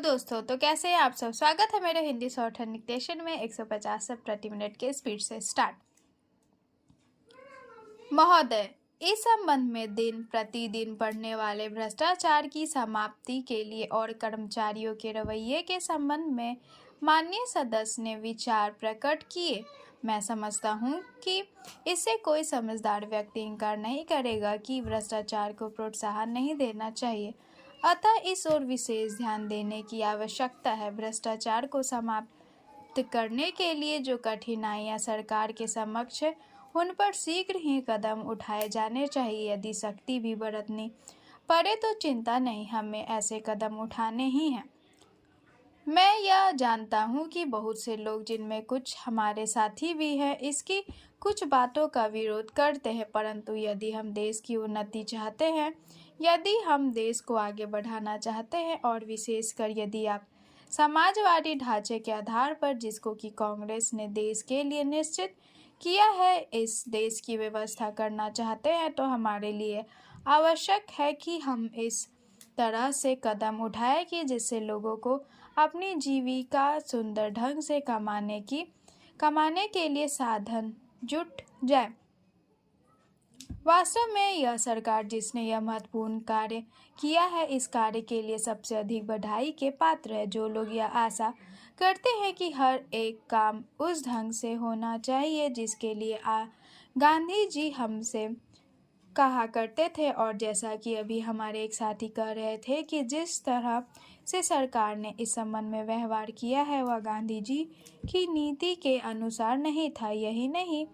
दोस्तों, तो कैसे हैं आप सब। स्वागत है मेरे हिंदी शॉर्ट हैंड डिक्टेशन में 150 शब्द प्रति मिनट के स्पीड से स्टार्ट। महोदय, इस संबंध में दिन प्रतिदिन बढ़ने वाले भ्रष्टाचार की समाप्ति के लिए और कर्मचारियों के रवैये के संबंध में माननीय सदस्य ने विचार प्रकट किए। मैं समझता हूँ कि इससे कोई समझदार व्यक्ति इनकार नहीं करेगा कि भ्रष्टाचार को प्रोत्साहन नहीं देना चाहिए, अतः इस ओर विशेष ध्यान देने की आवश्यकता है। भ्रष्टाचार को समाप्त करने के लिए जो कठिनाइयां सरकार के समक्ष है, उन पर शीघ्र ही कदम उठाए जाने चाहिए। यदि सख्ती भी बरतनी पड़े तो चिंता नहीं, हमें ऐसे कदम उठाने ही हैं। मैं यह जानता हूँ कि बहुत से लोग, जिनमें कुछ हमारे साथी भी हैं, इसकी कुछ बातों का विरोध करते हैं, परंतु यदि हम देश की उन्नति चाहते हैं, यदि हम देश को आगे बढ़ाना चाहते हैं और विशेषकर यदि आप समाजवादी ढांचे के आधार पर, जिसको कि कांग्रेस ने देश के लिए निश्चित किया है, इस देश की व्यवस्था करना चाहते हैं, तो हमारे लिए आवश्यक है कि हम इस तरह से कदम उठाएं कि जिससे लोगों को अपनी जीविका सुंदर ढंग से कमाने के लिए साधन जुट जाए। वास्तव में यह सरकार जिसने यह महत्वपूर्ण कार्य किया है, इस कार्य के लिए सबसे अधिक बधाई के पात्र है। जो लोग यह आशा करते हैं कि हर एक काम उस ढंग से होना चाहिए जिसके लिए गांधी जी हमसे कहा करते थे, और जैसा कि अभी हमारे एक साथी कह रहे थे कि जिस तरह से सरकार ने इस संबंध में व्यवहार किया है वह गांधी जी की नीति के अनुसार नहीं था। यही नहीं,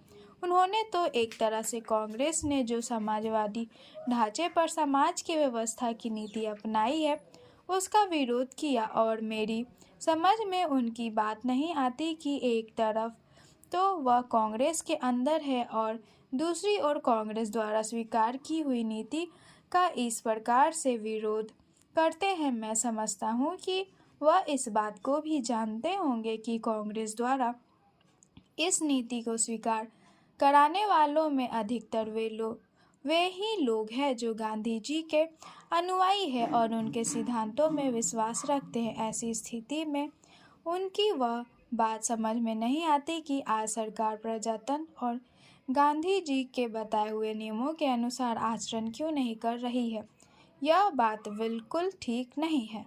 उन्होंने तो एक तरह से कांग्रेस ने जो समाजवादी ढांचे पर समाज की व्यवस्था की नीति अपनाई है उसका विरोध किया, और मेरी समझ में उनकी बात नहीं आती कि एक तरफ तो वह कांग्रेस के अंदर है और दूसरी ओर कांग्रेस द्वारा स्वीकार की हुई नीति का इस प्रकार से विरोध करते हैं। मैं समझता हूँ कि वह इस बात को भी जानते होंगे कि कांग्रेस द्वारा इस नीति को स्वीकार कराने वालों में अधिकतर वे ही लोग हैं जो गांधी जी के अनुयायी हैं और उनके सिद्धांतों में विश्वास रखते हैं। ऐसी स्थिति में उनकी वह बात समझ में नहीं आती कि आज सरकार प्रजातंत्र और गांधी जी के बताए हुए नियमों के अनुसार आचरण क्यों नहीं कर रही है। यह बात बिल्कुल ठीक नहीं है।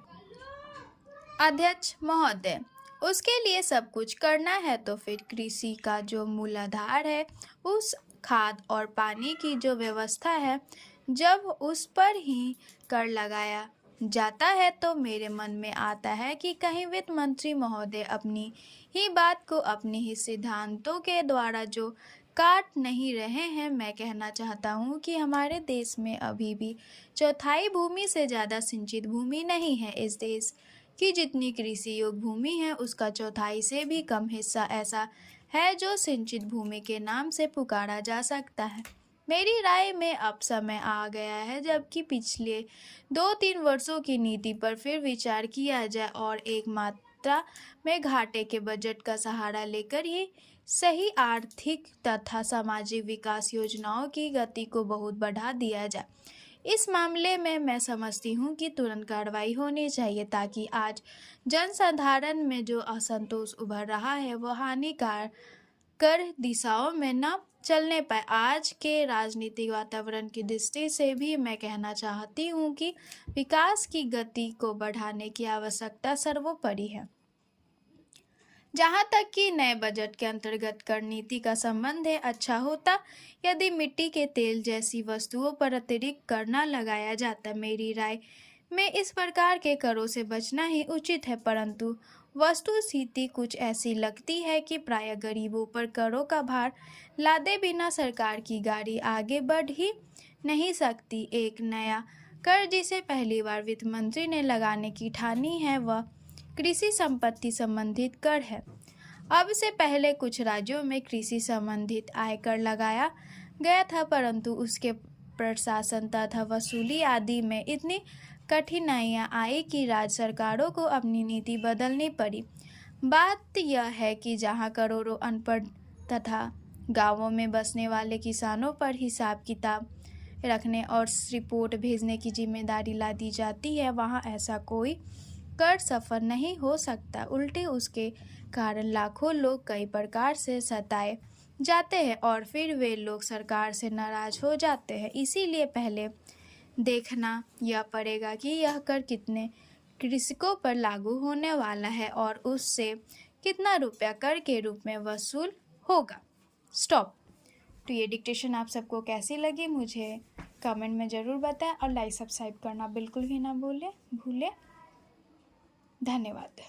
अध्यक्ष महोदय, उसके लिए सब कुछ करना है तो फिर कृषि का जो मूलाधार है, उस खाद और पानी की जो व्यवस्था है, जब उस पर ही कर लगाया जाता है तो मेरे मन में आता है कि कहीं वित्त मंत्री महोदय अपनी ही बात को अपने ही सिद्धांतों के द्वारा जो काट नहीं रहे हैं। मैं कहना चाहता हूँ कि हमारे देश में अभी भी चौथाई भूमि से ज़्यादा सिंचित भूमि नहीं है। इस देश की जितनी कृषि योग्य भूमि है उसका चौथाई से भी कम हिस्सा ऐसा है जो सिंचित भूमि के नाम से पुकारा जा सकता है। मेरी राय में अब समय आ गया है जबकि पिछले 2-3 वर्षों की नीति पर फिर विचार किया जाए और एक मात्रा में घाटे के बजट का सहारा लेकर ही सही आर्थिक तथा सामाजिक विकास योजनाओं की गति को बहुत बढ़ा दिया जाए। इस मामले में मैं समझती हूँ कि तुरंत कार्रवाई होनी चाहिए ताकि आज जनसाधारण में जो असंतोष उभर रहा है वह हानिकारक दिशाओं में न चलने पाए। आज के राजनीतिक वातावरण की दृष्टि से भी मैं कहना चाहती हूँ कि विकास की गति को बढ़ाने की आवश्यकता सर्वोपरि है। जहाँ तक कि नए बजट के अंतर्गत कर नीति का संबंध है, अच्छा होता यदि मिट्टी के तेल जैसी वस्तुओं पर अतिरिक्त कर न लगाया जाता। मेरी राय में इस प्रकार के करों से बचना ही उचित है, परंतु वस्तुस्थिति कुछ ऐसी लगती है कि प्रायः गरीबों पर करों का भार लादे बिना सरकार की गाड़ी आगे बढ़ ही नहीं सकती। एक नया कर जिसे पहली बार वित्त मंत्री ने लगाने की ठानी है वह कृषि संपत्ति संबंधित कर है। अब से पहले कुछ राज्यों में कृषि संबंधित आयकर लगाया गया था, परंतु उसके प्रशासन तथा वसूली आदि में इतनी कठिनाइयां आई कि राज्य सरकारों को अपनी नीति बदलनी पड़ी। बात यह है कि जहां करोड़ों अनपढ़ तथा गांवों में बसने वाले किसानों पर हिसाब किताब रखने और रिपोर्ट भेजने की जिम्मेदारी ला दी जाती है, वहां ऐसा कोई कर सफल नहीं हो सकता। उल्टे उसके कारण लाखों लोग कई प्रकार से सताए जाते हैं और फिर वे लोग सरकार से नाराज हो जाते हैं। इसीलिए पहले देखना यह पड़ेगा कि यह कर कितने कृषकों पर लागू होने वाला है और उससे कितना रुपया कर के रूप में वसूल होगा। स्टॉप। तो ये डिक्टेशन आप सबको कैसी लगी मुझे कमेंट में ज़रूर बताएं और लाइक सब्सक्राइब करना बिल्कुल भी ना भूलें। धन्यवाद।